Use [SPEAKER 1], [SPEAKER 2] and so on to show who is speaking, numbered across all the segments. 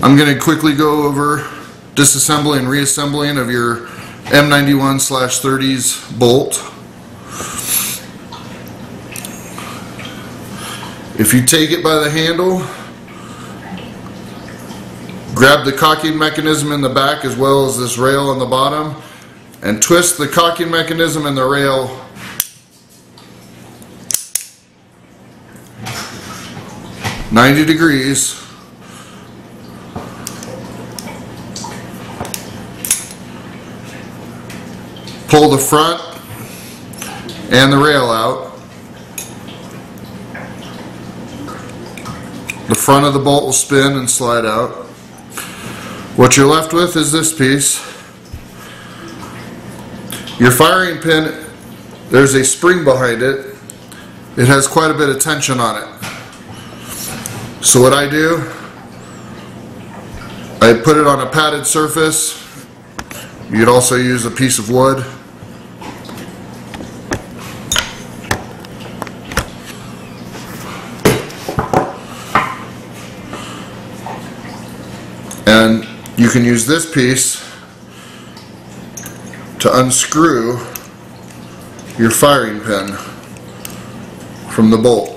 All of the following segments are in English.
[SPEAKER 1] I'm going to quickly go over disassembling and reassembling of your M91/30s bolt. If you take it by the handle, grab the cocking mechanism in the back as well as this rail on the bottom, and twist the cocking mechanism and the rail (90 degrees). Pull the front and the rail out. The front of the bolt will spin and slide out. What you're left with is this piece. Your firing pin, there's a spring behind it. It has quite a bit of tension on it. So what I do, I put it on a padded surface. You could also use a piece of wood. And you can use this piece to unscrew your firing pin from the bolt.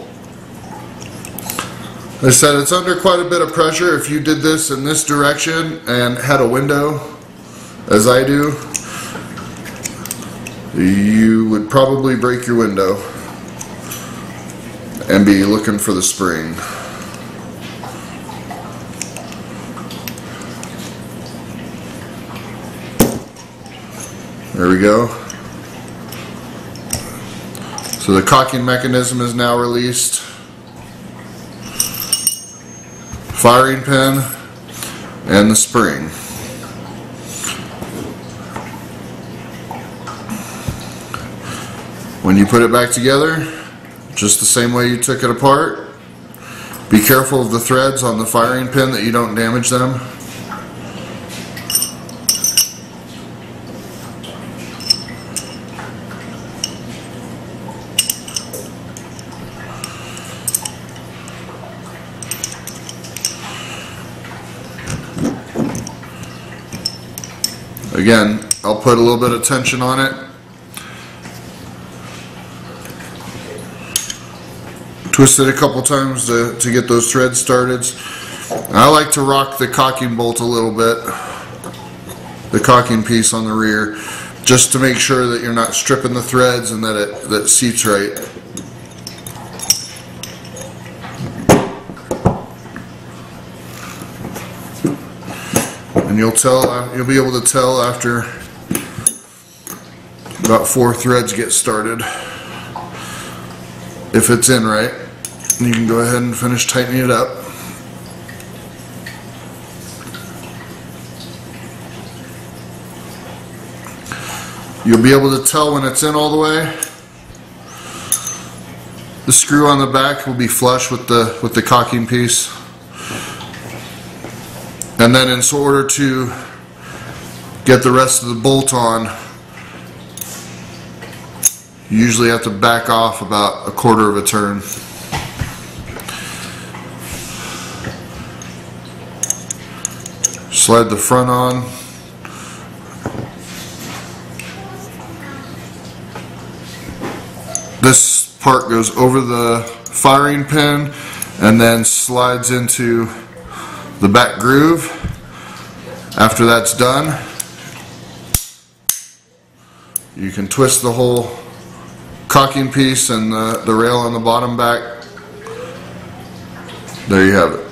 [SPEAKER 1] I said it's under quite a bit of pressure. If you did this in this direction and had a window, as I do, you would probably break your window and be looking for the spring. There we go. So the cocking mechanism is now released. Firing pin and the spring. When you put it back together, just the same way you took it apart, be careful of the threads on the firing pin that you don't damage them. Again, I'll put a little bit of tension on it. Twist it a couple times to get those threads started. And I like to rock the cocking bolt a little bit, the cocking piece on the rear, just to make sure that you're not stripping the threads and that it seats right. And you'll be able to tell after about 4 threads get started if it's in right. And you can go ahead and finish tightening it up. You'll be able to tell when it's in all the way. The screw on the back will be flush with the cocking piece. And then in order to get the rest of the bolt on, you usually have to back off about 1/4 of a turn. Slide the front on. This part goes over the firing pin and then slides into the back groove. After that's done, you can twist the whole cocking piece and the rail on the bottom back. There you have it.